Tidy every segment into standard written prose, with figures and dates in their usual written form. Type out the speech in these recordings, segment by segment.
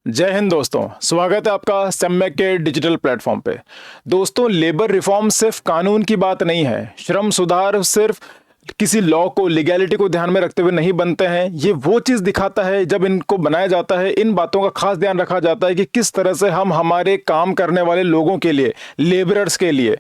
जय हिंद दोस्तों, स्वागत है आपका सम्यक के डिजिटल प्लेटफॉर्म पे। दोस्तों, लेबर रिफॉर्म सिर्फ कानून की बात नहीं है। श्रम सुधार सिर्फ किसी लॉ को, लीगैलिटी को ध्यान में रखते हुए नहीं बनते हैं। ये वो चीज दिखाता है जब इनको बनाया जाता है, इन बातों का खास ध्यान रखा जाता है कि किस तरह से हम हमारे काम करने वाले लोगों के लिए, लेबरर्स के लिए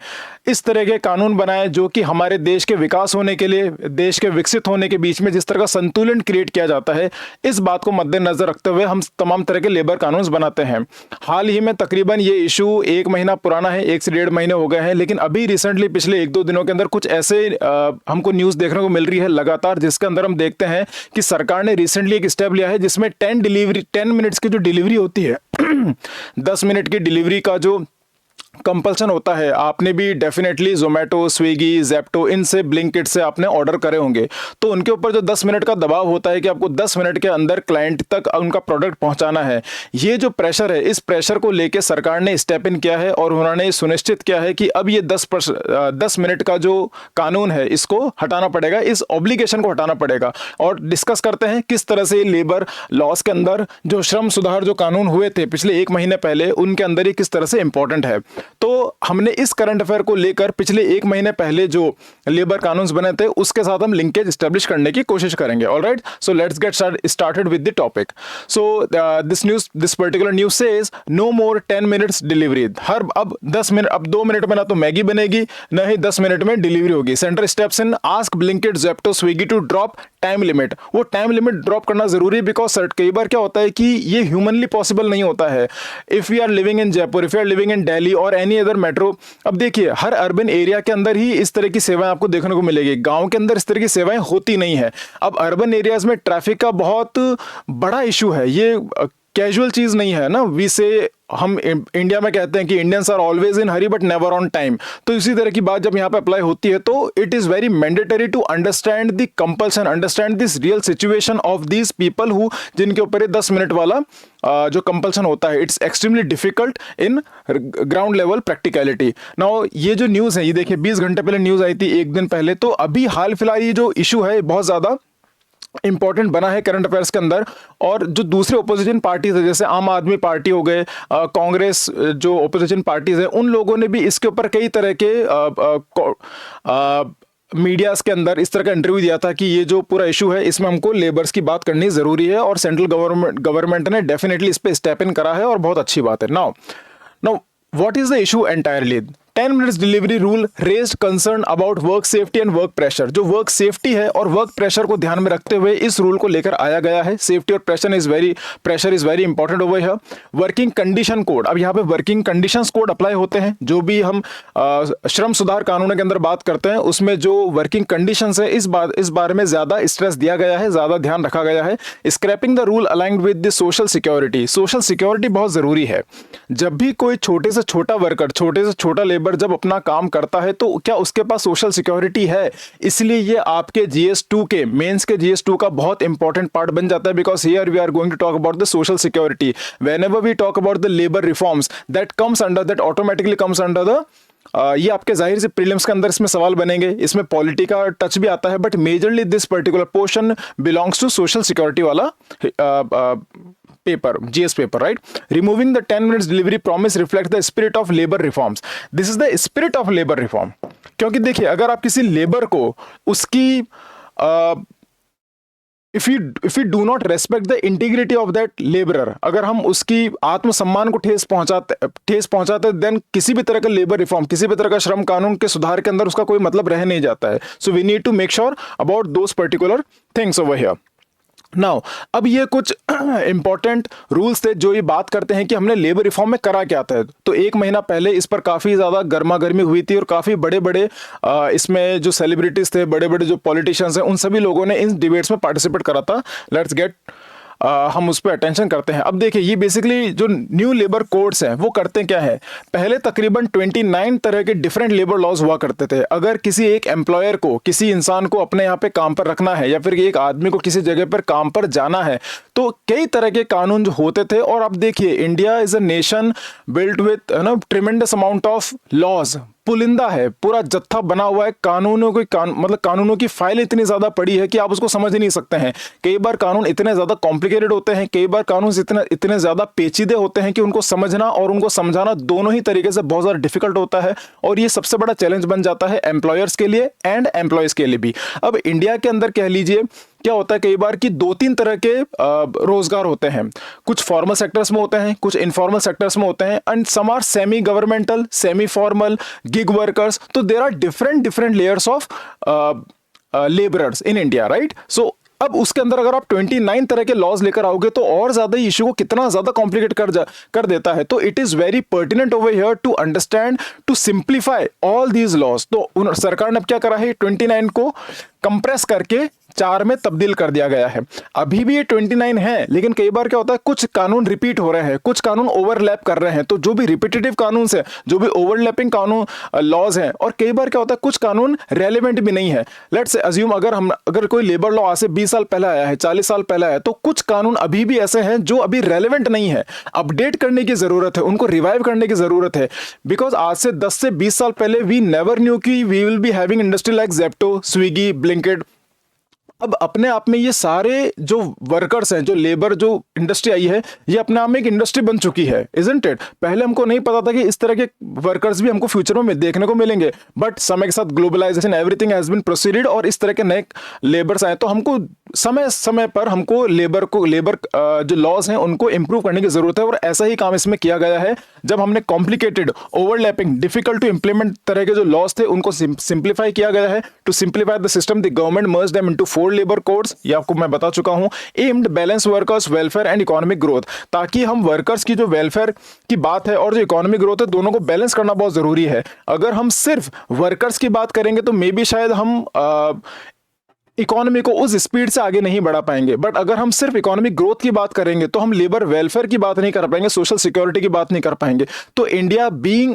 इस तरह के कानून बनाए जो कि हमारे देश के विकास होने के लिए, देश के विकसित होने के बीच में जिस तरह का संतुलन क्रिएट किया जाता है, इस बात को मद्देनजर रखते हुए हम तमाम तरह के लेबर कानून बनाते हैं। हाल ही में तकरीबन ये इशू 1 महीना पुराना है, 1 से 1.5 महीने हो गए हैं, लेकिन अभी रिसेंटली पिछले 1-2 दिनों के अंदर कुछ ऐसे हमको न्यूज देखने को मिल रही है लगातार, जिसके अंदर हम देखते हैं कि सरकार ने रिसेंटली एक स्टेप लिया है जिसमें 10 मिनट्स की जो डिलीवरी होती है 10 मिनट की डिलीवरी का जो कंपल्सन होता है। आपने भी डेफिनेटली जोमेटो, स्विगी, जेप्टो, इनसे, ब्लिंकिट से आपने ऑर्डर करे होंगे, तो उनके ऊपर जो 10 मिनट का दबाव होता है कि आपको 10 मिनट के अंदर क्लाइंट तक उनका प्रोडक्ट पहुंचाना है। ये जो प्रेशर है, इस प्रेशर को लेके सरकार ने स्टेप इन किया है और उन्होंने सुनिश्चित किया है कि अब ये 10 मिनट का जो कानून है इसको हटाना पड़ेगा, इस ऑब्लिगेशन को हटाना पड़ेगा। और डिस्कस करते हैं किस तरह से लेबर लॉज के अंदर जो श्रम सुधार जो कानून हुए थे पिछले 1 महीने पहले, उनके अंदर ये किस तरह से इंपॉर्टेंट है। तो हमने इस करंट अफेयर को लेकर पिछले 1 महीने पहले जो लेबर कानून बने थे उसके साथ हम लिंकेज स्टैब्लिश करने की कोशिश करेंगे। Alright, so let's get started with the topic. So this particular news says no more 10 minutes delivery. अब 10 मिनट, अब 2 मिनट में ना तो मैगी बनेगी, ना ही 10 मिनट में डिलीवरी होगी। Centre steps in ask Blinkit, Zepto, Swiggy to drop time limit. वो टाइम लिमिट ड्रॉप करना जरूरी है बिकॉज कई बार क्या होता है कि ये ह्यूमनली पॉसिबल नहीं होता है। If we are living in Jaipur, if you are living in Delhi और एनी अदर मेट्रो, अब देखिए हर अर्बन एरिया के अंदर ही इस तरह की सेवाएं आपको देखने को मिलेगी। गांव के अंदर इस तरह की सेवाएं होती नहीं है। अब अर्बन एरियाज में ट्रैफिक का बहुत बड़ा इशू है, ये कैजुअल चीज नहीं है ना। वी से हम इंडिया में कहते हैं कि Indians are always in hurry but never on time. तो इसी तरह की बात जब यहाँ पे अप्लाई होती है तो it is very mandatory to understand the compulsion, understand this real situation of these people who, जिनके ऊपर ये 10 मिनट वाला जो कंपल्सन होता है, it's extremely difficult in ground level practicality. Now ये जो न्यूज है, ये देखिए 20 घंटे पहले न्यूज आई थी, 1 दिन पहले। तो अभी हाल फिलहाल ये जो इशू है बहुत ज्यादा इंपॉर्टेंट बना है करंट अफेयर्स के अंदर। और जो दूसरे ओपोजिशन पार्टीज है, जैसे आम आदमी पार्टी हो गए, कांग्रेस, जो ओपोजिशन पार्टीज है, उन लोगों ने भी इसके ऊपर कई तरह के मीडियाज के अंदर इस तरह का इंटरव्यू दिया था कि ये जो पूरा इशू है इसमें हमको लेबर्स की बात करनी जरूरी है और सेंट्रल गवर्नमेंट ने डेफिनेटली इस पे स्टेप इन करा है और बहुत अच्छी बात है। Now what is the issue entirely? 10 minutes delivery rule raised concern about work safety and work pressure. जो वर्क सेफ्टी है और वर्क प्रेशर को ध्यान में रखते हुए इस रूल को लेकर आया गया है। सेफ्टी और pressure is very important over here. Working condition code, अब यहाँ पे वर्किंग कंडीशंस कोड अप्लाई होते हैं। जो भी हम श्रम सुधार कानून के अंदर बात करते हैं उसमें जो वर्किंग कंडीशंस है, इस बारे में ज्यादा स्ट्रेस दिया गया है, ज्यादा ध्यान रखा गया है। Scrapping the rule aligned with the social security. Social security बहुत जरूरी है। जब भी कोई छोटे से छोटा वर्कर, छोटे से छोटा लेबर जब अपना काम करता है तो क्या उसके पास सोशल सिक्योरिटी है? इसलिए ये आपके GS2 के, मेंस के GS2 का बहुत इंपॉर्टेंट पार्ट बन जाता है। Because here we are going to talk about the social security. Whenever we talk about the labour reforms, that comes under, that automatically comes under the ये आपके जाहिर से प्रीलिम्स के अंदर इसमें सवाल बनेंगे, इसमें पॉलिटी का टच भी आता है, but majorly this particular portion belongs to social security वाला paper, GS paper, right? Removing the 10 minutes delivery promise reflects the spirit of labor reforms. This is the spirit of labor reform. क्योंकि देखिए अगर आप किसी labour को उसकी if you do not respect the integrity of that laborer, अगर हम उसकी आत्मसम्मान को ठेस पहुंचाते देन किसी भी तरह का लेबर रिफॉर्म, किसी भी तरह का श्रम कानून के सुधार के अंदर उसका कोई मतलब रह नहीं जाता है। So we need to make sure about those particular things over here. Now अब ये कुछ इंपॉर्टेंट रूल्स थे जो ये बात करते हैं कि हमने लेबर रिफॉर्म में करा क्या था। तो 1 महीना पहले इस पर काफी ज्यादा गर्मा गर्मी हुई थी और काफी बड़े बड़े इसमें जो सेलिब्रिटीज थे, बड़े बड़े जो पॉलिटिशियंस हैं, उन सभी लोगों ने इन डिबेट्स में पार्टिसिपेट करा था। लेट्स गेट हम उस पर अटेंशन करते हैं। अब देखिए ये बेसिकली जो न्यू लेबर कोड्स हैं वो करते क्या है। पहले तकरीबन 29 तरह के डिफरेंट लेबर लॉज हुआ करते थे। अगर किसी एक एम्प्लॉयर को, किसी इंसान को अपने यहाँ पे काम पर रखना है या फिर एक आदमी को किसी जगह पर काम पर जाना है तो कई तरह के कानून जो होते थे। और अब देखिए India is a nation built with tremendous amount of laws, पुलिंदा है, पूरा जत्था बना हुआ है, मतलब कानूनों की फाइल इतनी ज्यादा पड़ी है कि आप उसको समझ ही नहीं सकते हैं। कई बार कानून इतने ज्यादा कॉम्प्लिकेटेड होते हैं, कई बार कानून इतने इतने ज्यादा पेचीदे होते हैं कि उनको समझना और उनको समझाना दोनों ही तरीके से बहुत ज्यादा डिफिकल्ट होता है, और ये सबसे बड़ा चैलेंज बन जाता है एम्प्लॉयर्स के लिए एंड एम्प्लॉयज के लिए भी। अब इंडिया के अंदर कह लीजिए क्या होता है कई बार कि 2-3 तरह के रोजगार होते हैं, कुछ फॉर्मल सेक्टर्स में होते हैं, कुछ इनफॉर्मल सेक्टर्स में होते हैं, and some are semi governmental, semi formal, gig workers. तो there are different layers of labourers in India, right. So अब उसके अंदर अगर आप 29 तरह के लॉज लेकर आओगे तो और ज्यादा इश्यू को कितना ज्यादा कॉम्प्लिकेट कर देता है। तो it is very pertinent over here to understand, to simplify all these laws. तो सरकार ने अब क्या करा है, 29 को कंप्रेस करके 4 में तब्दील कर दिया गया है। अभी भी ये 29 है, लेकिन कई बार क्या होता है कुछ कानून रिपीट हो रहे हैं, कुछ कानून ओवरलैप कर रहे हैं। तो जो भी रिपीटेटिव कानून है, जो भी ओवरलैपिंग कानून लॉज हैं, और कई बार क्या होता है कुछ कानून रेलेवेंट भी नहीं है। लेट्स अज्यूम अगर कोई लेबर लॉ आज से 20 साल पहले आया है, 40 साल पहले आया है, तो कुछ कानून अभी भी ऐसे हैं जो अभी रेलेवेंट नहीं है, अपडेट करने की जरूरत है, उनको रिवाइव करने की जरूरत है। बिकॉज आज से 10 से 20 साल पहले वी नेवर न्यू कि we will be having industry like Zepto, Swiggy, Blinkit. अब अपने आप में ये सारे जो वर्कर्स हैं, जो लेबर, जो इंडस्ट्री आई है, ये अपने आप में एक इंडस्ट्री बन चुकी है, इजंट इट। पहले हमको नहीं पता था कि इस तरह के वर्कर्स भी हमको फ्यूचर में देखने को मिलेंगे, बट समय के साथ globalization, everything has been proceeded, और इस तरह के नए लेबर्स आए। तो हमको समय समय पर हमको लेबर जो लॉज हैं उनको इंप्रूव करने की जरूरत है, और ऐसा ही काम इसमें किया गया है। जब हमने complicated, overlapping, difficult to implement तरह के जो लॉज थे उनको सिंप्लीफाई किया गया है। To simplify the system, the government merged them into 4 labour codes, ये आपको मैं बता चुका हूं, aimed balance workers welfare and economic growth, ताकि हम वर्कर्स की जो वेलफेयर की बात है और जो इकोनॉमिक ग्रोथ है, दोनों को बैलेंस करना बहुत जरूरी है। अगर हम सिर्फ वर्कर्स की बात करेंगे तो मे बी शायद हम इकोनॉमी को उस स्पीड से आगे नहीं बढ़ा पाएंगे, बट अगर हम सिर्फ इकोनॉमिक ग्रोथ की बात करेंगे तो हम लेबर वेलफेयर की बात नहीं कर पाएंगे, सोशल सिक्योरिटी की बात नहीं कर पाएंगे। तो India being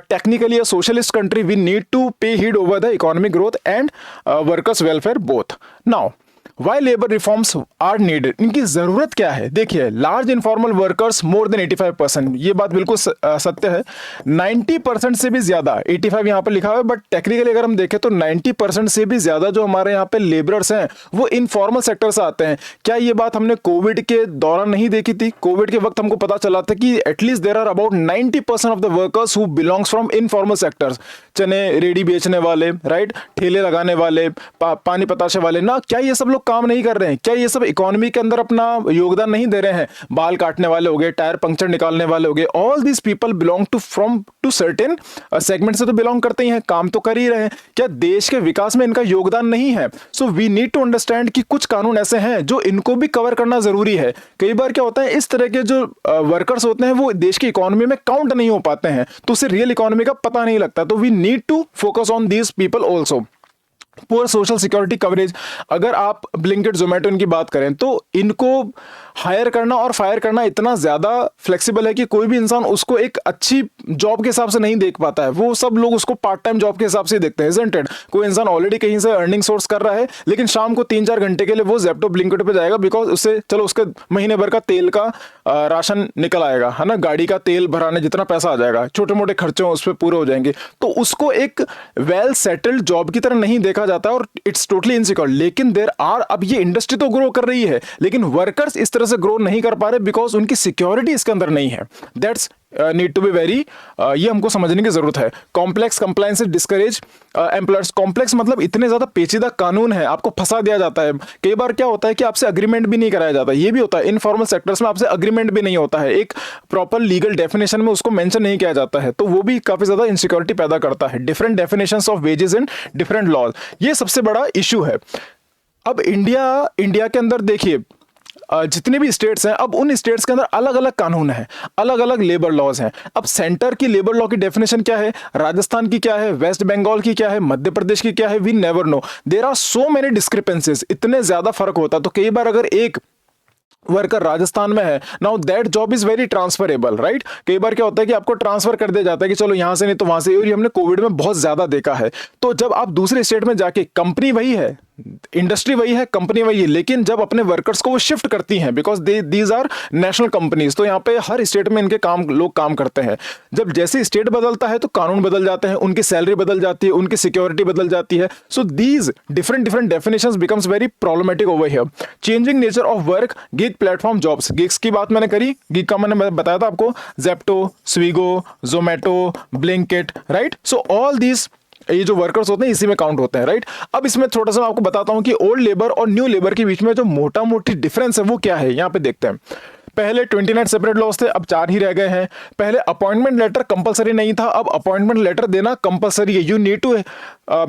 technically a socialist country, we need to pay heed over the economic growth and workers welfare both. Now why labour reforms are needed, इनकी जरूरत क्या है? देखिए, large informal workers more than 85%, ये बात बिल्कुल सत्य है। 90% से भी ज्यादा, 85 यहाँ पर लिखा हुआ है, बट टेक्निकली अगर हम देखें तो 90% से भी ज्यादा जो हमारे यहाँ पे लेबरर्स हैं वो इनफॉर्मल सेक्टर से आते हैं। क्या ये बात हमने कोविड के दौरान नहीं देखी थी? कोविड के वक्त हमको पता चला था कि at least there are about 90% of the workers who belongs from informal sectors. चने रेडी बेचने वाले, राइट, ठेले लगाने वाले, पानी पताशे वाले ना, क्या ये सब लोग काम नहीं कर रहे हैं? क्या ये सब इकोनॉमी के अंदर अपना योगदान नहीं दे रहे हैं? बाल काटने वाले हो गए, टायर पंक्चर निकालने वाले हो गए, all these people belong to certain segment से तो बिलोंग करते ही हैं, काम तो कर ही रहे हैं। क्या देश के विकास में इनका योगदान नहीं है? So we need to understand कि कुछ कानून ऐसे हैं जो इनको भी कवर करना जरूरी है। कई बार क्या होता है, इस तरह के जो वर्कर्स होते हैं वो देश की इकोनॉमी में काउंट नहीं हो पाते हैं, तो उसे रियल इकोनॉमी का पता नहीं लगता। तो we need to focus on these people also. Poor social security coverage, अगर आप ब्लिंकिट, जोमेटो इनकी बात करें तो इनको हायर करना और फायर करना इतना ज्यादा फ्लेक्सिबल है कि कोई भी इंसान उसको एक अच्छी जॉब के हिसाब से नहीं देख पाता है। वो सब लोग उसको पार्ट टाइम जॉब के हिसाब से देखते हैं, isn't it? कोई इंसान ऑलरेडी कहीं से अर्निंग सोर्स कर रहा है, लेकिन शाम को 3-4 घंटे के लिए वो जेप्टो, ब्लिंकिट पे जाएगा, बिकॉज उससे चलो उसके महीने भर का तेल का राशन निकल आएगा, है ना, गाड़ी का तेल भराने जितना पैसा आ जाएगा, छोटे मोटे खर्चे उस पर पूरे हो जाएंगे। तो उसको एक वेल सेटल्ड जॉब की तरह नहीं देखा जाता और इट्स टोटली इनसिक्योर। लेकिन देयर आर, अब ये इंडस्ट्री तो ग्रो कर रही है, लेकिन वर्कर्स इस तरह से ग्रो नहीं कर पा रहे बिकॉज उनकी सिक्योरिटी इसके अंदर नहीं है। That's need to be very, ये हमको समझने की जरूरत है। Complex compliance discourage employers. Complex मतलब इतने ज्यादा पेचीदा कानून है, आपको फंसा दिया जाता है। कई बार क्या होता है कि आपसे अग्रीमेंट भी नहीं कराया जाता, ये भी होता है। इनफॉर्मल सेक्टर्स में आपसे अग्रीमेंट भी नहीं होता है, एक प्रॉपर लीगल डेफिनेशन में उसको मेंशन नहीं किया जाता है, तो वो भी काफी ज्यादा इनसिक्योरिटी पैदा करता है। Different definitions of wages in different laws, ये सबसे बड़ा इशू है। अब इंडिया के अंदर देखिए, जितने भी स्टेट्स हैं, अब उन स्टेट्स के अंदर अलग अलग कानून हैं, अलग अलग लेबर लॉज हैं। अब सेंटर की लेबर लॉ की डेफिनेशन क्या है, राजस्थान की क्या है, वेस्ट बंगाल की क्या है, मध्य प्रदेश की क्या है, we never know. There are so many discrepancies, इतने ज्यादा फर्क होता है। तो कई बार अगर एक वर्कर राजस्थान में है, now that job is very transferable, right. कई बार क्या होता है कि आपको ट्रांसफर कर दिया जाता है कि चलो यहां से नहीं तो वहां से, और ये हमने कोविड में बहुत ज्यादा देखा है। तो जब आप दूसरे स्टेट में जाके, कंपनी वही है, इंडस्ट्री वही है, कंपनी वही है, लेकिन जब अपने वर्कर्स को वो शिफ्ट करती हैं, because these are national companies, तो यहाँ पे हर स्टेट में इनके लोग काम करते हैं। जब जैसे स्टेट बदलता है तो कानून बदल जाते हैं, उनकी सैलरी बदल जाती है, उनकी सिक्योरिटी बदल जाती है। So these different different definitions becomes very problematic over here. Changing nature of work, gig platform jobs, gigs की बात मैंने करी, गिग का मैंने बताया था आपको, Zepto, Swiggy, Zomato, Blinkit, right. So all these, ये जो वर्कर्स होते हैं इसी में काउंट होते हैं, राइट। अब इसमें थोड़ा सा मैं आपको बताता हूं कि ओल्ड लेबर और न्यू लेबर के बीच में जो मोटा मोटी डिफरेंस है वो क्या है, यहां पे देखते हैं। पहले 29 सेपरेट लॉज थे, अब 4 ही रह गए हैं। पहले अपॉइंटमेंट लेटर कंपलसरी नहीं था, अब अपॉइंटमेंट लेटर देना कंपलसरी है। You need to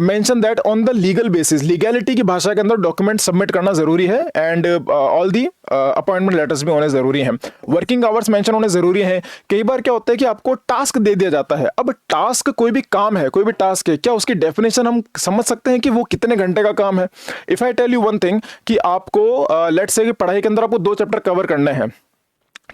mention that on the legal basis, legality की भाषा के अंदर डॉक्यूमेंट सबमिट करना जरूरी है, and all the appointment letters भी होने जरूरी हैं। वर्किंग आवर्स मेंशन होने जरूरी हैं। कई बार क्या होता है कि आपको टास्क दे दिया जाता है, अब टास्क कोई भी काम है, कोई भी टास्क है, क्या उसकी डेफिनेशन हम समझ सकते हैं कि वो कितने घंटे का काम है। If I tell you one thing कि आपको लेट्स से कि पढ़ाई के अंदर आपको 2 चैप्टर कवर करने हैं,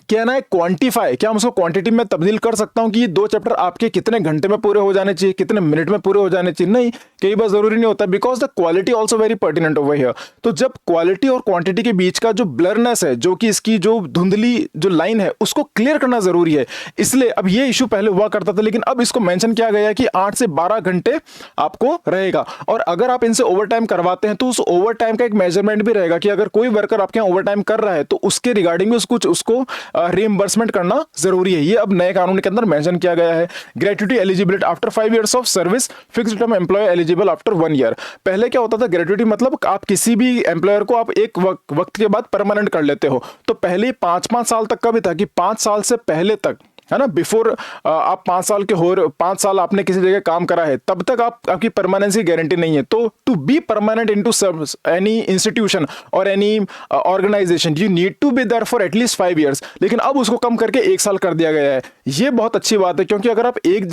क्या ना है क्वांटिफाई, क्या हम उसको क्वांटिटी में तब्दील कर सकता हूं कि ये 2 चैप्टर आपके कितने घंटे में पूरे हो जाने चाहिए, कितने मिनट में पूरे हो जाने चाहिए? नहीं, कई बार जरूरी नहीं होता, because the quality also very pertinent over here. तो जब क्वालिटी और क्वांटिटी के बीच का जो ब्लरनेस है, जो कि इसकी जो धुंधली जो लाइन है, उसको क्लियर करना जरूरी है। इसलिए अब ये इशू पहले हुआ करता था, लेकिन अब इसको मेंशन किया गया है कि 8 से 12 घंटे आपको रहेगा, और अगर आप इनसे ओवर टाइम करवाते हैं तो उस ओवर टाइम का एक मेजरमेंट भी रहेगा कि अगर कोई वर्कर आपके यहाँ ओवर टाइम कर रहा है तो उसके रिगार्डिंग भी उसको रीइंबर्समेंट करना जरूरी है। ये अब नए कानून के अंदर मेंशन किया गया है। Gratuity eligibility after 5 years of service, fixed term employ eligible after 1 year. पहले क्या होता था, ग्रेट्युटी मतलब आप किसी भी एम्प्लॉयर को आप एक वक्त के बाद परमानेंट कर लेते हो। तो पहले 5-5 साल तक का भी था कि 5 साल से पहले तक, है ना, बिफोर आप 5 साल के हो, 5 साल आपने किसी जगह काम करा है, तब तक आपकी परमानेंसी गारंटी नहीं है। तो to be permanent into any institution और any organisation you need to be there for at least 5 years, लेकिन अब उसको कम करके 1 साल कर दिया गया है। ये बहुत अच्छी बात है, क्योंकि अगर आप एक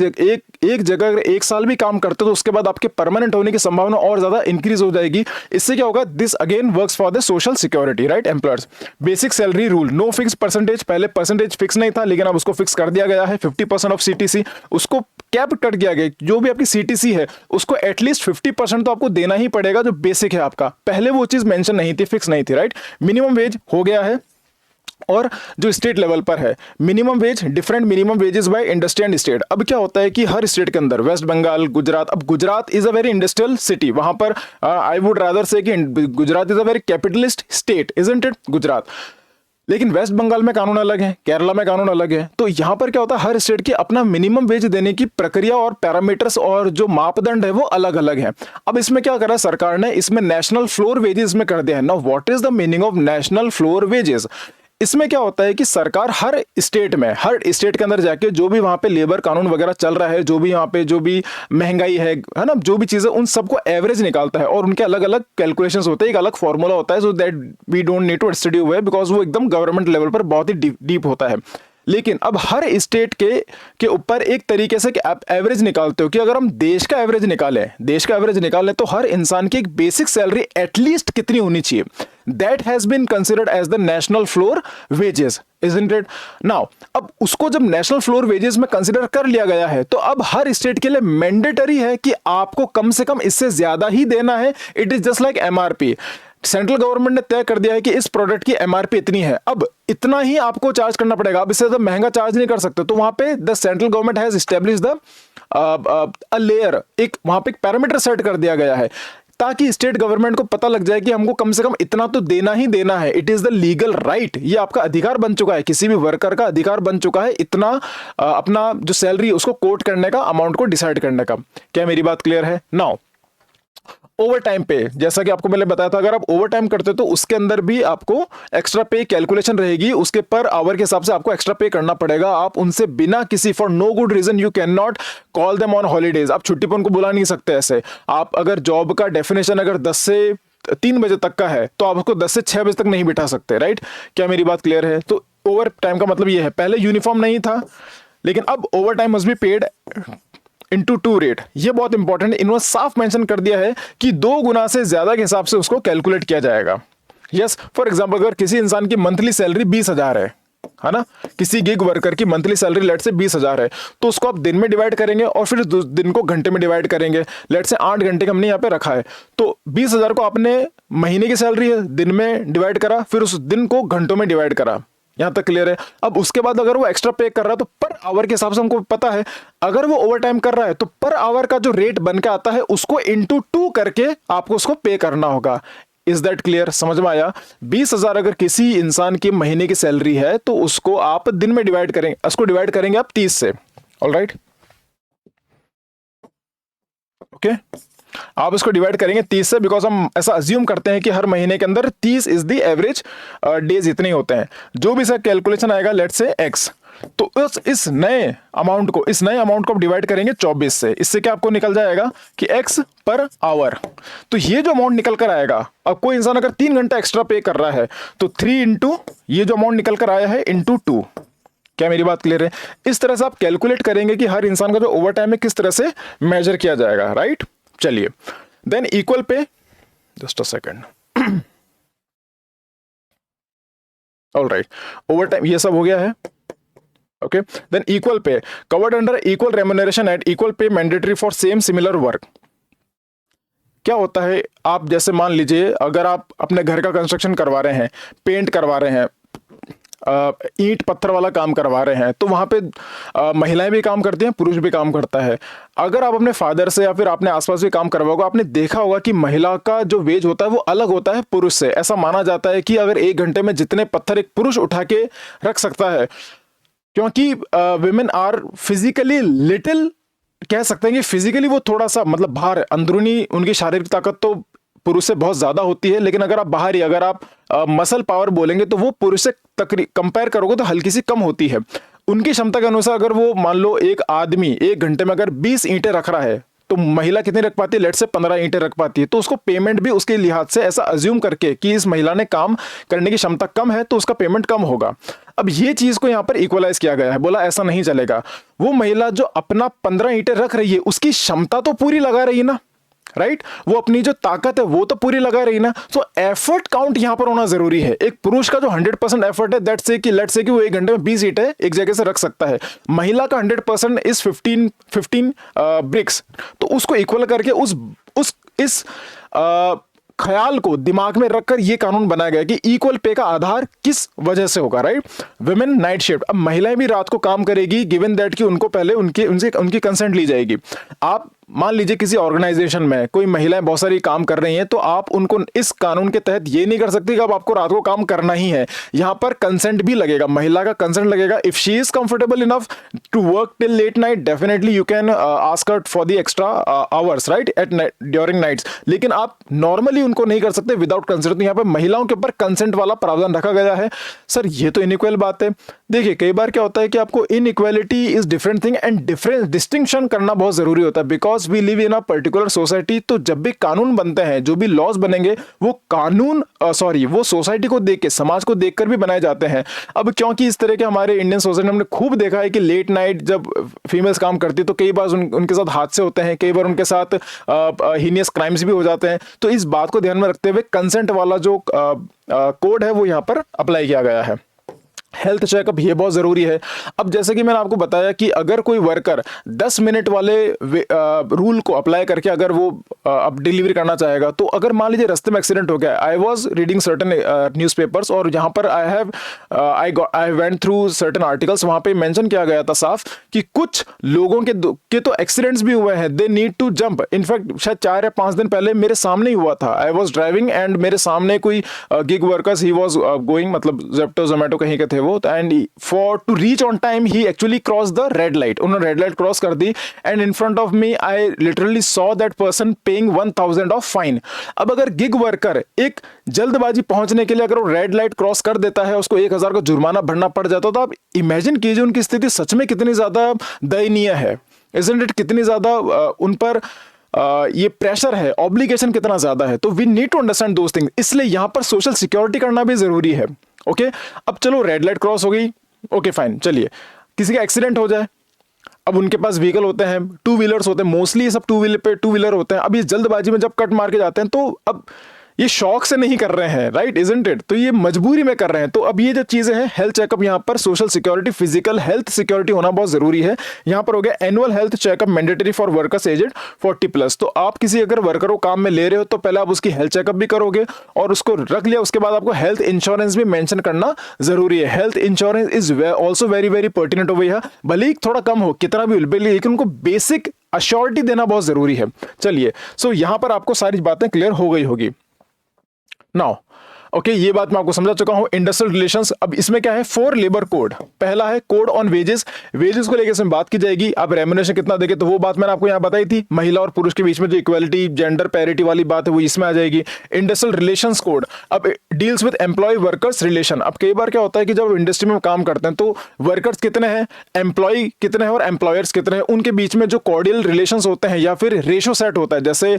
जगह अगर 1 साल भी काम करते हो तो उसके बाद आपके परमानेंट होने की संभावना और ज्यादा इंक्रीज हो जाएगी। इससे क्या होगा, this again works for the social security, right. Employers basic salary rule, no fix percentage, पहले परसेंटेज फिक्स नहीं था, लेकिन अब उसको फिक्स कर दिया गया है। 50% ऑफ सीटीसी, उसको कैप कट किया गया, जो भी आपकी सीटीसी है उसको एटलीस्ट 50% तो आपको देना ही पड़ेगा, जो बेसिक है आपका। पहले वो चीज मेंशन नहीं थी, फिक्स नहीं थी, राइट। मिनिमम वेज हो गया है, और जो स्टेट लेवल पर है minimum veg, different minimum wages by industry and state. अब क्या होता है कि हर स्टेट के अंदर, वेस्ट बंगाल, गुजरात, अब Gujarat is a very industrial city, वहां पर आई वुड रादर से कि Gujarat is a very capitalist state, isn't it, Gujarat. लेकिन वेस्ट बंगाल में कानून अलग है, केरला में कानून अलग है। तो यहां पर क्या होता है, हर स्टेट की अपना मिनिमम वेज देने की प्रक्रिया और पैरामीटर्स और जो मापदंड है वो अलग अलग है। अब इसमें क्या करा सरकार ने, इसमें नेशनल फ्लोर वेजेस में कर दिया है। Now what is the meaning of national floor wages? इसमें क्या होता है कि सरकार हर स्टेट के अंदर जाके जो भी वहां पे लेबर कानून वगैरह चल रहा है, जो भी वहां पे जो भी महंगाई है ना, जो भी चीजें, उन सबको एवरेज निकालता है, और उनके अलग अलग कैलकुलेशंस होते हैं, एक अलग फॉर्मूला होता है, so that we don't need to study हुए, बिकॉज वो एकदम गवर्नमेंट लेवल पर बहुत ही डीप होता है। लेकिन अब हर स्टेट के ऊपर एक तरीके से कि आप एवरेज निकालते हो कि अगर हम देश का एवरेज निकालें तो हर इंसान की एक बेसिक सैलरी एटलीस्ट कितनी होनी चाहिए, that has been considered as the national floor wages, isn't it? Now, अब उसको जब नेशनल फ्लोर वेजेस में कंसिडर कर लिया गया है, तो अब हर स्टेट के लिए मैंडेटरी है कि आपको कम से कम इससे ज्यादा ही देना है। It is just like MRP. Central government ने तय कर दिया है कि इस प्रोडक्ट की एमआरपी इतनी है, अब इतना ही आपको चार्ज करना पड़ेगा, अब इससे ज्यादा महंगा चार्ज नहीं कर सकते। तो वहां पे the central government has established the layer, एक वहां पे एक पैरामीटर सेट कर दिया गया है, ताकि स्टेट गवर्नमेंट को पता लग जाए कि हमको कम से कम इतना तो देना ही देना है। It is the legal right, ये आपका अधिकार बन चुका है, किसी भी वर्कर का अधिकार बन चुका है इतना अपना जो सैलरी उसको कोट करने का, अमाउंट को डिसाइड करने का। क्या मेरी बात क्लियर है? नाउ ओवर टाइम पे, जैसा कि आपको मैंने बताया था, अगर आप ओवर टाइम करते हो तो उसके अंदर भी आपको एक्स्ट्रा पे कैलकुलेशन रहेगी, उसके पर आवर के हिसाब से आपको एक्स्ट्रा पे करना पड़ेगा। आप उनसे बिना किसी for no good reason you can not call them on holidays, आप छुट्टी पर उनको बुला नहीं सकते ऐसे। आप अगर जॉब का डेफिनेशन अगर 10 से 3 बजे तक का है तो आप उसको 10 से 6 बजे तक नहीं बिठा सकते, राइट। क्या मेरी बात क्लियर है? तो ओवर टाइम का मतलब ये है, पहले यूनिफॉर्म नहीं था, लेकिन अब over time must be paid into 2 rate. ये बहुत इंपॉर्टेंट है, इन्होंने साफ मेंशन कर दिया है कि 2 गुना से ज्यादा के हिसाब से उसको कैलकुलेट किया जाएगा। यस, फॉर एग्जाम्पल अगर किसी इंसान की मंथली सैलरी 20,000 है ना, किसी गिग वर्कर की मंथली सैलरी लेट से 20,000 है, तो उसको आप दिन में डिवाइड करेंगे और फिर दिन को घंटे में डिवाइड करेंगे। लेट से 8 घंटे का हमने यहाँ पे रखा है, तो 20,000 को आपने महीने की सैलरी है दिन में डिवाइड करा, फिर उस दिन को घंटों में डिवाइड करा। यहां तक क्लियर है। अब उसके बाद अगर वो एक्स्ट्रा पे कर रहा है तो पर आवर के हिसाब से हमको पता है, अगर वो ओवर टाइम कर रहा है तो पर आवर का जो रेट बन के आता है उसको इंटू 2 करके आपको उसको पे करना होगा। Is that clear? समझ में आया? 20,000 अगर किसी इंसान की महीने की सैलरी है तो उसको आप दिन में डिवाइड करेंगे, उसको डिवाइड करेंगे आप 30 से। ऑल राइट, ओके, आप इसको डिवाइड करेंगे 30 से, बिकॉज हम ऐसा अज्यूम करते हैं कि हर महीने के अंदर 30 इज द एवरेज डेज इतने होते हैं। जो भी इसका कैलकुलेशन आएगा लेट से x, तो इस नए अमाउंट को आप डिवाइड करेंगे 24 से। इससे क्या आपको निकल जाएगा कि x पर आवर। तो ये जो अमाउंट निकल कर आएगा, अब कोई इंसान अगर 3 घंटा एक्स्ट्रा पे कर रहा है तो 3 इंटू ये जो अमाउंट निकल कर आया है इंटू 2। क्या मेरी बात क्लियर है? इस तरह से आप कैलकुलेट करेंगे कि हर इंसान का जो ओवर टाइम है किस तरह से मेजर किया जाएगा। राइट, चलिए then equal pay, just a second, all right, over time ये सब हो गया है। Okay, then equal pay covered under equal remuneration at equal pay mandatory for same similar work. क्या होता है, आप जैसे मान लीजिए अगर आप अपने घर का कंस्ट्रक्शन करवा रहे हैं, पेंट करवा रहे हैं, ईंट पत्थर वाला काम करवा रहे हैं, तो वहां पे महिलाएं भी काम करती हैं, पुरुष भी काम करता है। अगर आप अपने फादर से या फिर आपने आसपास भी काम करवाओगे, आपने देखा होगा कि महिला का जो वेज होता है वो अलग होता है पुरुष से। ऐसा माना जाता है कि अगर 1 घंटे में जितने पत्थर एक पुरुष उठा के रख सकता है, क्योंकि विमेन आर फिजिकली लिटिल, कह सकते हैं कि फिजिकली वो थोड़ा सा मतलब बाहर, अंदरूनी उनकी शारीरिक ताकत तो पुरुष से बहुत ज्यादा होती है, लेकिन अगर आप बाहरी, अगर आप मसल पावर बोलेंगे तो वो पुरुष से कंपेयर करोगे तो हल्की सी कम होती है। उनकी क्षमता के अनुसार अगर वो मान लो एक आदमी 1 घंटे में अगर 20 ईंटें रख रहा है तो महिला कितनी रख पाती है? लेट से 15 ईंटें रख पाती है। तो उसको पेमेंट भी उसके लिहाज से ऐसा अज्यूम करके कि इस महिला ने काम करने की क्षमता कम है तो उसका पेमेंट कम होगा। अब ये चीज को यहां पर इक्वलाइज किया गया है, बोला ऐसा नहीं चलेगा। वो महिला जो अपना 15 ईंटें रख रही है उसकी क्षमता तो पूरी लगा रही है ना, राइट, वो अपनी जो ताकत है वो तो पूरी लगा रही ना। सो एफर्ट काउंट यहां पर होना जरूरी है। एक पुरुष का जो 100% एफर्ट है, दैट से कि लेट से कि वो 1 घंटे में 20 ईंटें एक जगह से रख सकता है, महिला का 100% इस 15 ब्रिक्स, तो उसको इक्वल करके इस ख्याल को दिमाग में रखकर यह कानून बनाया गया कि इक्वल पे का आधार किस वजह से होगा। राइट, वुमेन नाइट शिफ्ट, अब महिलाएं भी रात को काम करेगी गिवन दैट कि उनको पहले उनकी कंसेंट ली जाएगी। आप मान लीजिए किसी ऑर्गेनाइजेशन में कोई महिलाएं बहुत सारी काम कर रही हैं, तो आप उनको इस कानून के तहत ये नहीं कर सकते कि अब आपको रात को काम करना ही है। यहां पर कंसेंट भी लगेगा, महिला का कंसेंट लगेगा। If she is comfortable enough to work till late night, definitely you can ask her for the extra hours, right, at during nights. लेकिन आप नॉर्मली उनको नहीं कर सकते विदाउट कंसेंट। तो यहां पर महिलाओं के ऊपर कंसेंट वाला प्रावधान रखा गया है। सर ये तो इनइक्वल बात है। देखिए कई बार क्या होता है कि आपको inequality is different thing and difference distinction करना बहुत जरूरी होता है, because we live in a particular society. तो जब भी कानून बनते हैं, जो भी लॉज बनेंगे, वो कानून वो सोसाइटी को देख के, समाज को देखकर भी बनाए जाते हैं। अब क्योंकि इस तरह के हमारे इंडियन सोसाइटी में हमने खूब देखा है कि लेट नाइट जब फीमेल्स काम करती है तो कई बार उनके साथ हादसे होते हैं, कई बार उनके साथ हीनियस क्राइम्स भी हो जाते हैं। तो इस बात को ध्यान में रखते हुए कंसेंट वाला जो कोड है वो यहाँ पर अप्लाई किया गया है। हेल्थ चेकअप ये बहुत जरूरी है। अब जैसे कि मैंने आपको बताया कि अगर कोई वर्कर 10 मिनट वाले रूल को अप्लाई करके अगर वो अब डिलीवरी करना चाहेगा, तो अगर मान लीजिए रास्ते में एक्सीडेंट हो गया, I was reading certain newspapers और जहां पर I went through certain articles, वहां पे मेंशन किया गया था साफ कि कुछ लोगों के तो एक्सीडेंट्स भी हुए हैं, they need to jump. In fact शायद 4 या 5 दिन पहले मेरे सामने ही हुआ था। आई वाज ड्राइविंग एंड मेरे सामने कोई gig workers, he was going, मतलब जेप्टो जोमेटो कहीं के थे वो, and for to reach on time he actually cross the red light. उन्होंने रेड लाइट क्रॉस कर दी and in front of me I literally saw that person paying 1000 of fine. अब अगर गिग वर्कर एक जल्दबाजी पहुंचने के लिए अगर वो रेड लाइट क्रॉस कर देता है, उसको 1000 का जुर्माना भरना पड़ जाता, तो आप इमेजिन कीजिए उनकी स्थिति सच में कितनी ज्यादा दयनीय है। Isn't it? कितनी ज्यादा उन पर ये प्रेशर है, ऑब्लिगेशन कितना ज्यादा है। तो we need to understand those things. इसलिए यहां पर सोशल सिक्योरिटी करना भी जरूरी है। ओके, अब चलो रेड लाइट क्रॉस हो गई, ओके फाइन, चलिए किसी का एक्सीडेंट हो जाए, अब उनके पास व्हीकल होते हैं, 2 व्हीलर्स होते हैं, मोस्टली सब 2 व्हीलर होते हैं। अब ये जल्दबाजी में जब कट मार के जाते हैं, तो अब ये शौक से नहीं कर रहे हैं, राइट, इजंट इट? तो ये मजबूरी में कर रहे हैं। तो अब ये जो चीजें हैं, हेल्थ चेकअप, यहाँ पर social security, physical health security होना बहुत जरूरी है। यहाँ पर हो गया annual health checkup mandatory for workers aged 40+। तो आप किसी अगर वर्कर को काम में ले रहे हो तो पहले आप उसकी हेल्थ चेकअप भी करोगे और उसको रख लिया, उसके बाद आपको हेल्थ इंश्योरेंस भी मेंशन करना जरूरी है। Health insurance is also very very pertinent over here. भले ही थोड़ा कम हो, कितना भी भले, लेकिन उनको बेसिक अश्योरिटी देना बहुत जरूरी है। चलिए, सो यहां पर आपको सारी बातें क्लियर हो गई होगी। नाउ ओके, ये बात मैं आपको समझा चुका हूं। इंडस्ट्रियल रिलेशंस, अब इसमें क्या है, 4 लेबर कोड। पहला है कोड ऑन वेजेस, वेजेस को लेकर इसमें बात की जाएगी। अब रेम्युनरेशन कितना देंगे, तो वो बात मैंने आपको यहां बताई थी। महिला और पुरुष के बीच में जो इक्वालिटी, जेंडर पैरिटी वाली बात है, वो इसमें आ जाएगी। इंडस्ट्रियल रिलेशंस कोड अब deals with employ workers relation. अब कई बार क्या होता है कि जब इंडस्ट्री में काम करते हैं तो वर्कर्स कितने हैं, एम्प्लॉय कितने हैं और एम्प्लॉयर्स कितने हैं, उनके बीच में जो कॉर्डियल रिलेशंस होते हैं या फिर रेशो सेट होता है। जैसे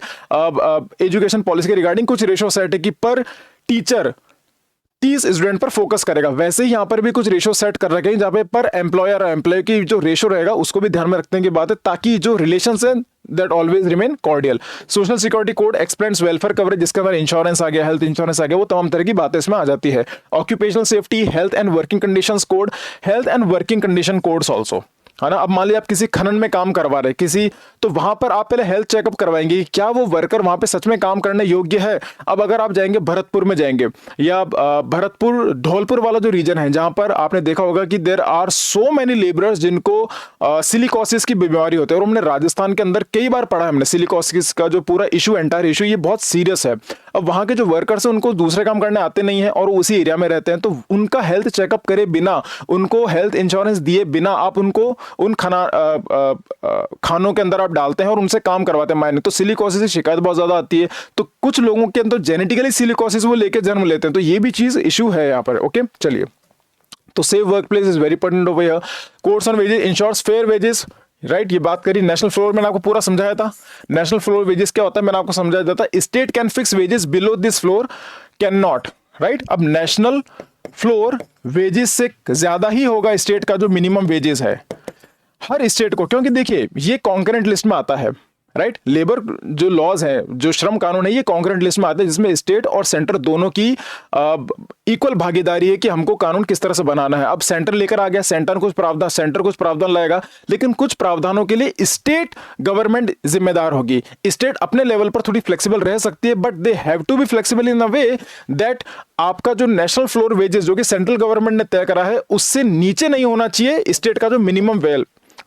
एजुकेशन पॉलिसी के रिगार्डिंग कुछ रेशो सेट है कि पर टीचर 30 स्टूडेंट पर फोकस करेगा, वैसे ही यहां पर भी कुछ रेशो सेट कर रखे हैं जहां पे पर एम्प्लॉयर और एम्प्लॉय की जो रेशो रहेगा उसको भी ध्यान में रखने की बात है, ताकि जो रिलेशंस है that always remain cordial. Social security code expends welfare coverage, जिसके अंदर इंश्योरेंस आ गया, हेल्थ इंश्योरेंस आ गया, वो तमाम तरह की बातें इसमें आ जाती है। Occupational safety, health and working conditions code, health and working condition codes also, है ना। अब मान लीजिए आप किसी खनन में काम करवा रहे किसी, तो वहां पर आप पहले हेल्थ चेकअप करवाएंगे कि क्या वो वर्कर वहां पे सच में काम करने योग्य है। अब अगर आप जाएंगे भरतपुर में जाएंगे या भरतपुर धौलपुर वाला जो रीजन है, जहां पर आपने देखा होगा कि there are so many labourers जिनको सिलिकोसिस की बीमारी होती है, और हमने राजस्थान के अंदर कई बार पढ़ा है हमने सिलिकोसिस का जो पूरा इशू, एंटायर इशू, ये बहुत सीरियस है। अब वहां के जो वर्कर्स हैं उनको दूसरे काम करने आते नहीं है और उसी एरिया में रहते हैं, तो उनका हेल्थ चेकअप करे बिना, उनको हेल्थ इंश्योरेंस दिए बिना आप उनको उन खानों के अंदर आप डालते हैं और उनसे काम करवाते हैं मायने, तो सिलिकोसिस की शिकायत बहुत ज्यादा आती है। तो कुछ लोगों के अंदर जेनेटिकली सिलिकोसिस वो लेके जन्म लेते हैं, तो ये भी चीज इशू है यहाँ पर। ओके, चलिए, तो safe work place is very important over here. Codes on wages ensures fair wages, right, ये बात करी। नेशनल फ्लोर मैंने आपको पूरा समझाया था। नेशनल फ्लोर वेजेस क्या होता है मैंने आपको समझाया था। State can fix wages below this floor can not, right. अब नेशनल फ्लोर वेजेस से ज्यादा ही होगा स्टेट का जो मिनिमम वेजेस है हर स्टेट को, क्योंकि देखिए ये कॉन्करेंट लिस्ट में आता है, राइट। लेबर जो लॉज है, जो श्रम कानून है, ये कॉन्करेंट लिस्ट में आते हैं, जिसमें स्टेट और सेंटर दोनों की इक्वल भागीदारी है कि हमको कानून किस तरह से बनाना है। अब सेंटर लेकर आ गया, सेंटर कुछ प्रावधान लाएगा, लेकिन कुछ प्रावधानों के लिए स्टेट गवर्नमेंट जिम्मेदार होगी। स्टेट अपने लेवल पर थोड़ी फ्लेक्सिबल रह सकती है, but they have to be flexible in a way that आपका जो नेशनल फ्लोर वेजेस जो कि सेंट्रल गवर्नमेंट ने तय करा है उससे नीचे नहीं होना चाहिए स्टेट का जो मिनिमम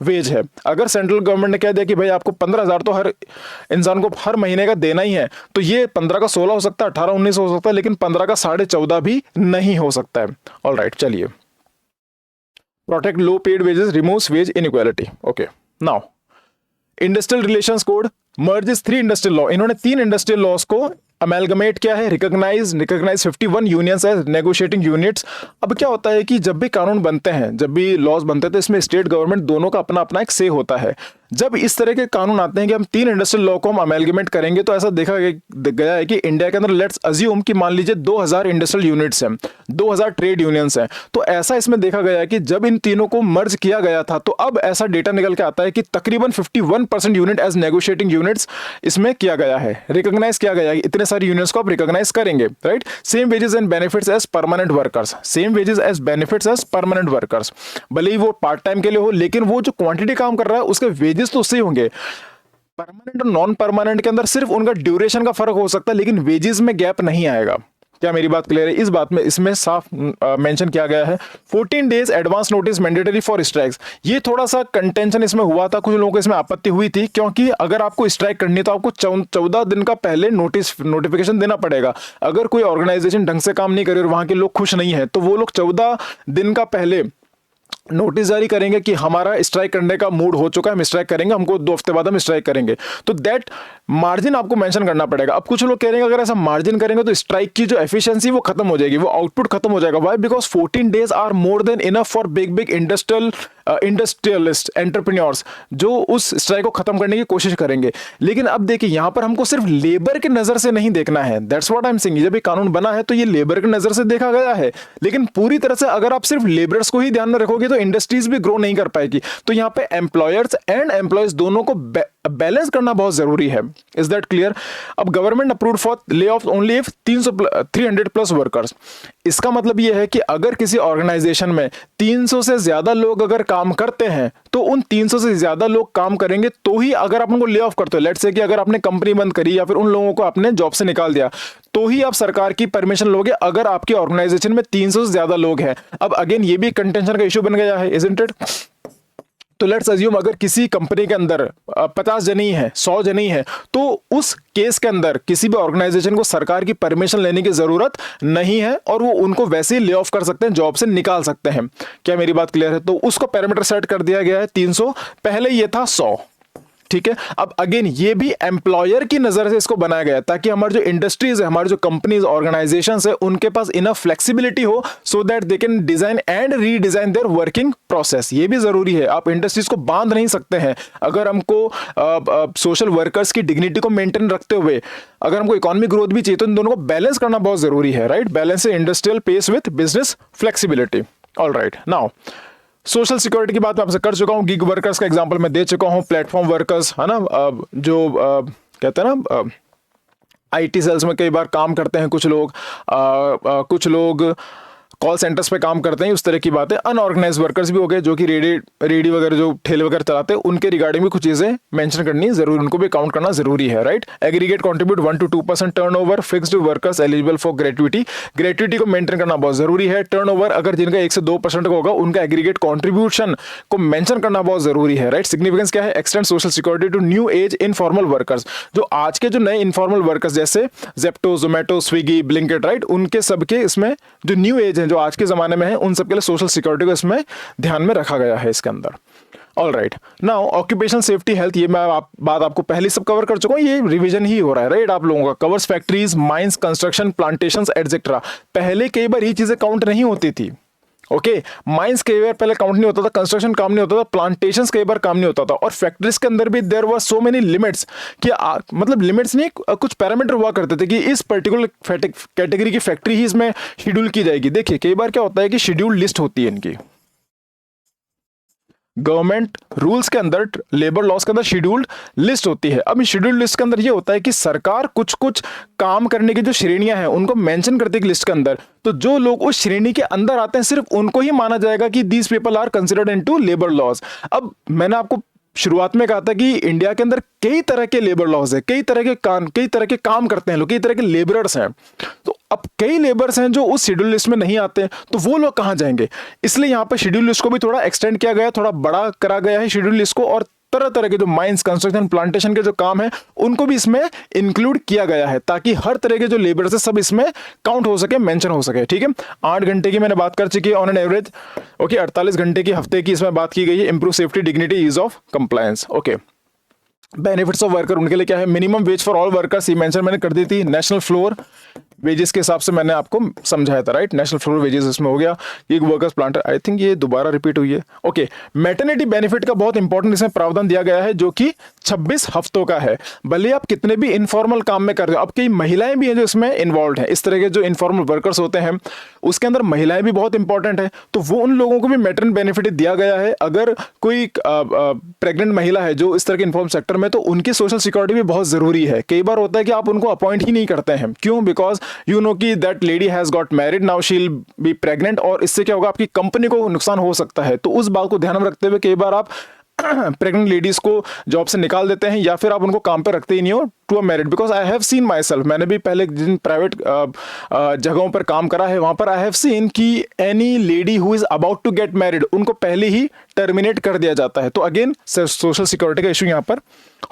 वेज है। अगर सेंट्रल गवर्नमेंट ने कह दिया कि भाई आपको 15,000 तो हर इंसान को हर महीने का देना ही है, तो ये 15 का 16 हो सकता है, 18-19 हो सकता है, लेकिन 15 का 14.5 भी नहीं हो सकता है। ऑल राइट, चलिए, protect low paid wages, removes wage inequality. Okay, now industrial relations code merges 3 industrial law. इन्होंने 3 इंडस्ट्रियल लॉस को अमेलगमेट किया है, recognise 51 unions as negotiating units. अब क्या होता है कि जब भी कानून बनते हैं, जब भी लॉज बनते हैं, तो इसमें स्टेट गवर्नमेंट दोनों का अपना अपना एक से होता है। जब इस तरह के कानून आते हैं कि हम 3 इंडस्ट्रियल लॉ को हम अमेलगमेट करेंगे, तो ऐसा देखा गया है कि इंडिया के अंदर लेट्स अज्यूम कि मान लीजिए 2000 इंडस्ट्रियल यूनिट्स हैं, 2000 ट्रेड यूनियंस हैं, तो ऐसा इसमें देखा गया है कि जब इन तीनों को मर्ज किया गया था, तो अब ऐसा डेटा निकल के आता है कि तकरीबन 51% यूनिट एज नेगोशिएटिंग यूनिट्स इसमें किया गया है, रिकॉग्नाइज किया गया है। इतने सारे यूनियंस को आप रिकॉग्नाइज करेंगे, right. Same wages and benefits as permanent workers, same wages as benefits as permanent workers. भले ही वो पार्ट टाइम के लिए हो, लेकिन वो जो क्वांटिटी काम कर रहा है उसके वेजेस तो उससे ही होंगे। परमानेंट और नॉन परमानेंट के अंदर सिर्फ उनका ड्यूरेशन का फर्क हो सकता है, लेकिन वेजेस में गैप नहीं आएगा। क्या मेरी बात क्लियर है? इस बात में इसमें साफ मेंशन किया गया है। 14 days advance notice mandatory for strikes. ये थोड़ा सा कंटेंशन इसमें हुआ था, कुछ लोगों को इसमें आपत्ति हुई थी, क्योंकि अगर आपको स्ट्राइक करनी है तो आपको 14 दिन का पहले नोटिफिकेशन देना पड़ेगा। अगर कोई ऑर्गेनाइजेशन ढंग से काम नहीं करे और वहां के लोग खुश नहीं है, तो वो लोग 14 दिन का पहले नोटिस जारी करेंगे कि हमारा स्ट्राइक करने का मूड हो चुका है, हम स्ट्राइक करेंगे, हमको 2 हफ्ते बाद हम स्ट्राइक करेंगे। तो दैट मार्जिन आपको मेंशन करना पड़ेगा। अब कुछ लोग कह रहे हैं अगर ऐसा मार्जिन करेंगे तो स्ट्राइक की जो एफिशिएंसी वो खत्म हो जाएगी, वो आउटपुट खत्म हो जाएगा। Why? Because 14 days are more than enough for big industrialist entrepreneurs जो उस स्ट्राइक को खत्म करने की कोशिश करेंगे। लेकिन अब देखिए यहां पर हमको सिर्फ लेबर के नजर से नहीं देखना है। That's what I am saying. जब ये कानून बना है तो ये लेबर की नजर से देखा गया है, लेकिन पूरी तरह से अगर आप सिर्फ लेबरर्स को ही ध्यान में रखोगे तो इंडस्ट्रीज भी ग्रो नहीं कर पाएगी। तो यहाँ पे एम्प्लॉयर्स एंड एम्प्लॉयज दोनों को बैलेंस करना बहुत जरूरी है। Is that clear? अब government approved for lay off only if 300 plus workers. इसका मतलब यह है कि अगर किसी ऑर्गेनाइजेशन में 300 से ज्यादा लोग अगर काम करते हैं तो उन 300 से ज्यादा लोग काम करेंगे तो ही, अगर आप उनको ले ऑफ करते हो, लेट्स से कि अगर आपने कंपनी बंद करी या फिर उन लोगों को आपने जॉब से निकाल दिया, तो ही आप सरकार की परमिशन लोगे अगर आपकी ऑर्गेनाइजेशन में 300 से ज्यादा लोग हैं। अब अगेन ये भी कंटेंशन का इशू बन गया है, इजंट इट? तो लेट्स अज्यूम अगर किसी कंपनी के अंदर 50 जन ही है, 100 जन ही है, तो उस केस के अंदर किसी भी ऑर्गेनाइजेशन को सरकार की परमिशन लेने की जरूरत नहीं है और वो उनको वैसे ही ले ऑफ कर सकते हैं, जॉब से निकाल सकते हैं। क्या मेरी बात क्लियर है? तो उसको पैरामीटर सेट कर दिया गया है 300, पहले ये था 100। ठीक है, अब अगेन ये भी एम्प्लॉयर की नजर से इसको बनाया गया ताकि हमारे जो इंडस्ट्रीज है, हमारे जो कंपनीज ऑर्गेनाइजेशंस है, उनके पास इनफ फ्लेक्सिबिलिटी हो so that they can design and redesign their working process. ये भी जरूरी है, आप इंडस्ट्रीज को बांध नहीं सकते हैं। अगर हमको सोशल वर्कर्स की डिग्निटी को मेंटेन रखते हुए अगर हमको इकोनॉमिक ग्रोथ भी चाहिए तो इन दोनों को बैलेंस करना बहुत जरूरी है, right? Balance industrial pace with business flexibility. All right, now social security की बात मैं आपसे कर चुका हूं, गिग वर्कर्स का एग्जांपल मैं दे चुका हूं, प्लेटफॉर्म वर्कर्स है ना, जो कहते हैं ना आईटी सेल्स में कई बार काम करते हैं कुछ लोग, कुछ लोग कॉल सेंटर्स पे काम करते हैं, उस तरह की बातें। अनऑर्गेनाइज वर्कर्स भी हो गए जो कि रेडी वगैरह जो ठेले वगैरह चलाते हैं, उनके रिगार्डिंग भी कुछ चीजें मेंशन करनी जरूरी, उनको भी काउंट करना जरूरी है, right? Aggregate contribute 1 to 2% turnover, fixed workers eligible for gratuity, gratuity को मेंटेन करना बहुत जरूरी है। टर्नओवर अगर जिनका 1 से 2% का होगा उनका एग्रीगेट कॉन्ट्रीब्यूशन को मेंशन करना बहुत जरूरी है, राइट? सिग्निफिकेंस क्या है? Extend social security to new age informal workers, जो आज के जो नए इनफॉर्मल वर्कर्स जैसे Zepto, Zomato, Swiggy, Blinkit, right? उनके सबके इसमें जो न्यू एज है, जो आज के जमाने में है, उन सबके लिए सोशल सिक्योरिटी को इसमें ध्यान में रखा गया है इसके अंदर। All right, now occupational safety health, ये मैं बात आपको पहले सब कवर कर चुका हूं, ये रिवीजन ही हो रहा है, राइट? आप लोगों का covers factories, mines, construction, plantations etcetera. पहले कई बार ये चीजें काउंट नहीं होती थी, ओके? माइंस कई बार पहले काउंट नहीं होता था, कंस्ट्रक्शन काम नहीं होता था, प्लांटेशंस कई बार काम नहीं होता था, और फैक्ट्रीज के अंदर भी there were so many limits कि मतलब लिमिट्स नहीं, कुछ पैरामीटर हुआ करते थे कि इस पर्टिकुलर कैटेगरी की फैक्ट्री ही इसमें शेड्यूल की जाएगी। देखिए कई बार क्या होता है कि शेड्यूल लिस्ट होती है इनकी, गवर्नमेंट रूल्स के अंदर, लेबर लॉस के अंदर शेड्यूल्ड लिस्ट होती है। अब इस शेड्यूल्ड लिस्ट के अंदर ये होता है कि सरकार कुछ कुछ काम करने की जो श्रेणियां हैं उनको मेंशन करती है लिस्ट के अंदर, तो जो लोग उस श्रेणी के अंदर आते हैं सिर्फ उनको ही माना जाएगा कि these people are considered into labour laws. अब मैंने आपको शुरुआत में कहा था कि इंडिया के अंदर कई तरह के लेबर लॉज है, कई तरह के काम करते हैं लोग, कई तरह के लेबरर्स हैं। तो अब कई लेबर्स हैं जो उस शेड्यूल लिस्ट में नहीं आते, तो वो लोग कहां जाएंगे? इसलिए यहां पर शेड्यूल लिस्ट को भी थोड़ा एक्सटेंड किया गया, थोड़ा बड़ा करा गया है शेड्यूल लिस्ट को, और तरह तरह के जो माइंस, कंस्ट्रक्शन, प्लांटेशन के जो काम है उनको भी इसमें इंक्लूड किया गया है ताकि हर तरह के जो लेबर्स है सब इसमें काउंट हो सके, मेंशन हो सके। ठीक है, 8 घंटे की मैंने बात कर चुकी है ऑन एन एवरेज, ओके? 48 घंटे की हफ्ते की इसमें बात की गई है। Improve safety, dignity, ease of compliance, okay? Benefits of worker, उनके लिए क्या है? Minimum wage for all workers, ये मेंशन मैंने कर दी थी। नेशनल फ्लोर वेजेस के हिसाब से मैंने आपको समझाया था, राइट? नेशनल फ्लोर वेजेस इसमें हो गया। Gig workers, planter, I think ये दोबारा रिपीट हुई है, ओके? मैटरनिटी बेनिफिट का बहुत इंपॉर्टेंट इसमें प्रावधान दिया गया है जो कि 26 हफ्तों का है। भले आप कितने भी इनफॉर्मल काम में कर रहे हो, अब कई महिलाएं भी हैं जो इसमें इन्वॉल्व हैं, इस तरह के जो इनफॉर्मल वर्कर्स होते हैं उसके अंदर महिलाएं भी बहुत इंपॉर्टेंट है, तो वो उन लोगों को भी मैटरनिटी बेनिफिट दिया गया है। अगर कोई प्रेग्नेंट महिला है जो इस तरह के इन्फॉर्मल सेक्टर में, तो उनकी सोशल सिक्योरिटी भी बहुत जरूरी है। कई बार होता है कि आप उनको अपॉइंट ही नहीं करते हैं, क्यों? बिकॉज यू नो कि that lady has got married, now she will be pregnant, और इससे क्या होगा? आपकी कंपनी को नुकसान हो सकता है। तो उस बात को ध्यान में रखते हुए कई बार आप प्रेग्नेंट लेडीज को जॉब से निकाल देते हैं या फिर आप उनको काम पे रखते ही नहीं हो to a married. Because I have seen myself, मैंने भी पहले जिन प्राइवेट जगहों पर काम करा है वहां पर आई हैव सीन कि any lady who is about to get married, उनको पहले ही टर्मिनेट कर दिया जाता है। तो अगेन सोशल सिक्योरिटी का इशू यहाँ पर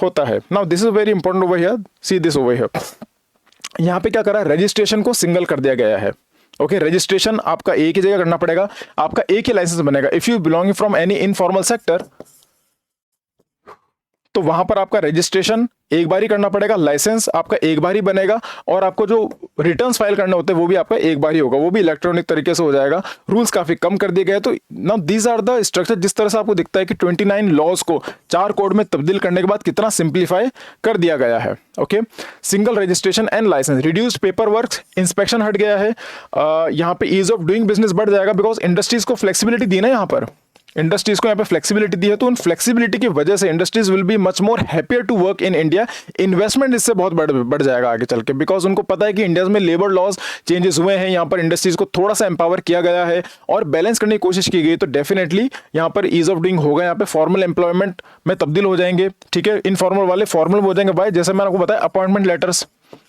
होता है। Now this is very important over here, see this over here. यहाँ पे क्या करा? रजिस्ट्रेशन को सिंगल कर दिया गया है, ओके? रजिस्ट्रेशन आपका एक ही जगह करना पड़ेगा, आपका एक ही लाइसेंस बनेगा। If you belonging from any informal sector, तो वहां पर आपका रजिस्ट्रेशन एक बार ही करना पड़ेगा, लाइसेंस आपका एक बार ही बनेगा, और आपको जो रिटर्न्स फाइल करने होते हैं वो भी आपका एक बार ही होगा, वो भी इलेक्ट्रॉनिक तरीके से हो जाएगा। रूल्स काफी कम कर दिए गए। तो now these are the structure. जिस तरह से आपको दिखता है कि 29 लॉज को 4 कोड में तब्दील करने के बाद कितना सिंप्लीफाई कर दिया गया है, okay? Single registration and licence, reduced paper work, inspection हट गया है। यहाँ पे ईज ऑफ डूइंग बिजनेस बढ़ जाएगा बिकॉज इंडस्ट्रीज को फ्लेक्सिबिलिटी दी ना यहाँ पर, इंडस्ट्रीज को यहाँ पे फ्लेक्सिबिलिटी दी है, तो उन फ्लेक्सिबिलिटी की वजह से industries will be much more happier to work in India. Investment इससे बहुत बढ़ जाएगा आगे चल के, बिकॉज उनको पता है कि इंडिया में लेबर लॉज चेंजेस हुए हैं, यहाँ पर इंडस्ट्रीज को थोड़ा सा एम्पावर किया गया है और बैलेंस करने की कोशिश की गई, तो डेफिनेटली यहाँ पर ईज ऑफ डूइंग होगा, यहाँ पे फॉर्मल एम्प्लॉयमेंट में तब्दील हो जाएंगे, ठीक है, इनफॉर्मल वाले फॉर्मल हो जाएंगे। भाई जैसे मैंने आपको बताया अपॉइंटमेंट लेटर्स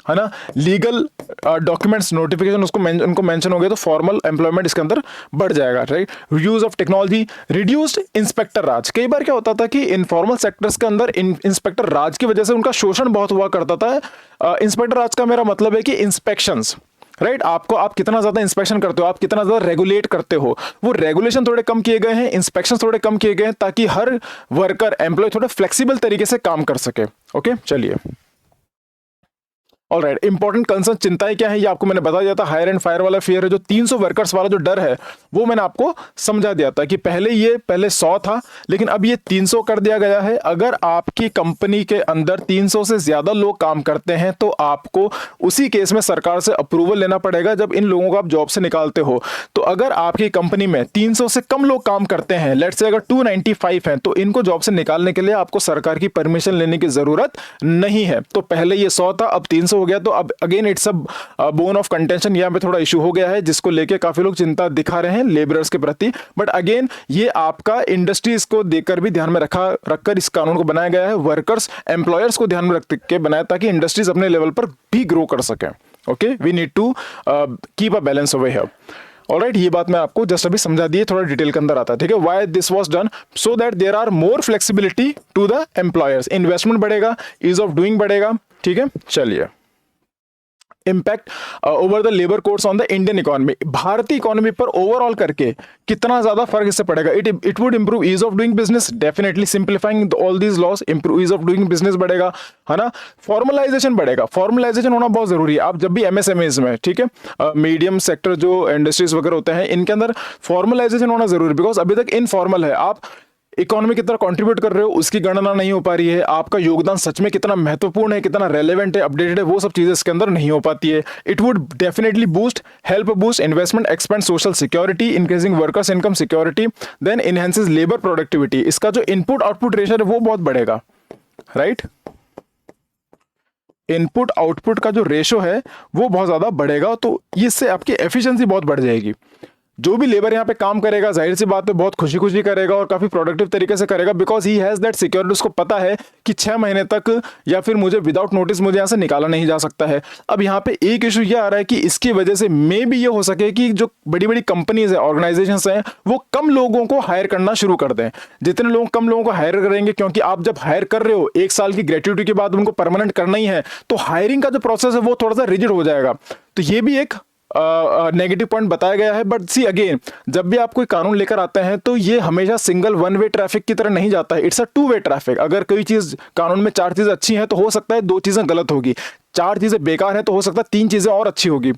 है ना, लीगल डॉक्यूमेंट्स नोटिफिकेशन उनको मेंशन हो गया, तो फॉर्मल एम्प्लॉयमेंट इसके अंदर बढ़ जाएगा, right. Use of technology, reduced inspector Raj. कई बार क्या होता था कि इनफॉर्मल सेक्टर्स के अंदर इंस्पेक्टर राज की वजह से उनका शोषण बहुत हुआ करता था। इंस्पेक्टर राज का मेरा मतलब है कि इंस्पेक्शंस, राइट, आप कितना ज्यादा इंस्पेक्शन करते हो, आप कितना ज्यादा रेगुलेट करते हो, वो रेगुलेशन थोड़े कम किए गए हैं, इंस्पेक्शन थोड़े कम किए गए हैं, ताकि हर वर्कर एम्प्लॉय थोड़े फ्लेक्सिबल तरीके से काम कर सके। ओके, चलिए, ऑलराइट। इंपॉर्टेंट कंसर्न, चिंताएं क्या है, ये आपको मैंने बता दिया था। हायर एंड फायर वाला फियर है, जो 300 वर्कर्स वाला जो डर है, वो मैंने आपको समझा दिया था कि पहले 100 था, लेकिन अब ये 300 कर दिया गया है। अगर आपकी कंपनी के अंदर 300 से ज्यादा लोग काम करते हैं, तो आपको उसी केस में सरकार से अप्रूवल लेना पड़ेगा जब इन लोगों को आप जॉब से निकालते हो। तो अगर आपकी कंपनी में 300 से कम लोग काम करते हैं, लेट्स से अगर 295 हैं, तो इनको जॉब से निकालने के लिए आपको सरकार की परमिशन लेने की जरूरत नहीं है। तो पहले ये 100 था, अब 300 हो गया, तो अब again it's a bone of contention, यहाँ पे थोड़ा इशू हो गया है, जिसको लेके काफी लोग चिंता दिखा रहे हैं लेबरर्स के प्रति। बट अगेन ये आपका इंडस्ट्रीज को देखकर भी ध्यान में रखकर इस कानून को बनाया गया है, वर्कर्स एम्प्लॉयर्स को ध्यान में रख के बनाया, ताकि इंडस्ट्रीज अपने लेवल पर भी ग्रो कर सके। Okay, we need to keep a balance over here. Alright, ये बात मैं आपको जस्ट अभी समझा दी है, थोड़ा डिटेल के अंदर आता है, ठीक है। Why this was done, so that there are more flexibility to the employers, investment बढ़ेगा, ईज ऑफ डूइंग बढ़ेगा, ठीक है। चलिए, impact over the labour codes on the Indian economy, भारतीय इकोनॉमी पर ओवरऑल करके कितना ज्यादा फर्क इससे पड़ेगा। It would improve ease of doing business, definitely simplifying all these laws, improve ease of doing business बढ़ेगा, है ना। फॉर्मलाइजेशन बढ़ेगा, फॉर्मलाइजेशन होना बहुत जरूरी है। आप जब भी एमएसएमईज में, ठीक है, मीडियम सेक्टर जो इंडस्ट्रीज वगैरह होते हैं, इनके अंदर फॉर्मलाइजेशन होना जरूरी है, बिकॉज अभी तक इनफॉर्मल है। आप इकोनॉमी कितना कंट्रीब्यूट कर रहे हो, उसकी गणना नहीं हो पा रही है। आपका योगदान सच में कितना महत्वपूर्ण है, कितना रेलेवेंट है, अपडेटेड है, वो सब चीजें इसके अंदर नहीं हो पाती है। It would definitely help boost investment, expand social security, increasing workers income security, then enhances labour productivity. इसका जो इनपुट आउटपुट रेशियो है वो बहुत बढ़ेगा, राइट। इनपुट आउटपुट का जो रेशो है वो बहुत ज्यादा बढ़ेगा, तो इससे आपकी एफिशिएंसी बहुत बढ़ जाएगी। जो भी लेबर यहाँ पे काम करेगा, जाहिर सी बात है बहुत खुशी खुशी करेगा और काफी प्रोडक्टिव तरीके से करेगा, because he has that security. उसको पता है कि 6 महीने तक या फिर मुझे विदाउट नोटिस मुझे यहाँ से निकाला नहीं जा सकता है। अब यहाँ पे एक इशू ये आ रहा है कि इसकी वजह से मे भी ये हो सके कि जो बड़ी बड़ी कंपनीज है, ऑर्गेनाइजेशन हैं, वो कम लोगों को हायर करना शुरू कर दें। जितने लोग कम लोगों को हायर करेंगे, क्योंकि आप जब हायर कर रहे हो 1 साल की ग्रेट्युटी के बाद उनको परमानेंट करना ही है, तो हायरिंग का जो प्रोसेस है वो थोड़ा सा रिजिड हो जाएगा। तो ये भी एक नेगेटिव पॉइंट बताया गया है। बट सी अगेन, जब भी आप कोई कानून लेकर आते हैं तो ये हमेशा सिंगल 1 वे ट्रैफिक की तरह नहीं जाता है, इट्स अ 2 वे ट्रैफिक। अगर कोई चीज कानून में 4 चीजें अच्छी हैं तो हो सकता है 2 चीजें गलत होगी, 4 चीजें बेकार हैं तो हो सकता है 3 चीजें और अच्छी होगी,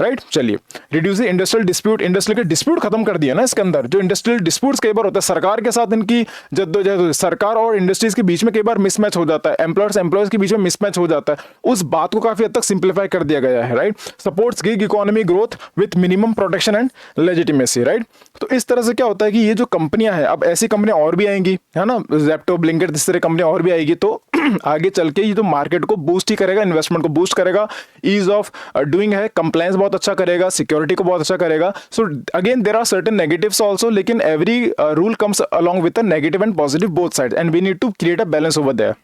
राइट। चलिए, रिड्यूस इंडस्ट्रियल डिस्प्यूट, इंडस्ट्रियल के डिस्प्यूट खत्म कर दिया ना इसके अंदर। जो इंडस्ट्रियल डिस्प्यूट्स कई बार होता है, सरकार के साथ इनकी जद्दोजहद, सरकार और इंडस्ट्रीज के बीच में कई बार मिसमैच हो जाता है, एम्प्लॉयर्स के बीच में मिसमैच हो जाता है, उस बात को काफी हद तक सिंप्लीफाई कर दिया गया है, right. Supports gig economy growth with minimum protection and legitimacy, right. तो इस तरह से क्या होता है कि ये जो कंपनियां हैं, अब ऐसी कंपनियां और भी आएंगी, है ना, ज़ेप्टो, ब्लिंकिट, इस तरह कंपनियां और भी आएगी, तो आगे चल के ये तो मार्केट को बूस्ट ही करेगा, इन्वेस्टमेंट को बूस्ट करेगा, ईज ऑफ डूइंग है, कंप्लायंस बहुत अच्छा करेगा, सिक्योरिटी को बहुत अच्छा करेगा। So again there are certain negatives also, लेकिन every rule comes along with a negative and positive both sides, and we need to create a balance over there.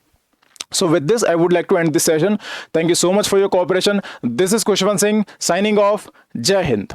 So with this, I would like to end this session. Thank you so much for your cooperation. This is Kushwan Singh signing off. Jai Hind.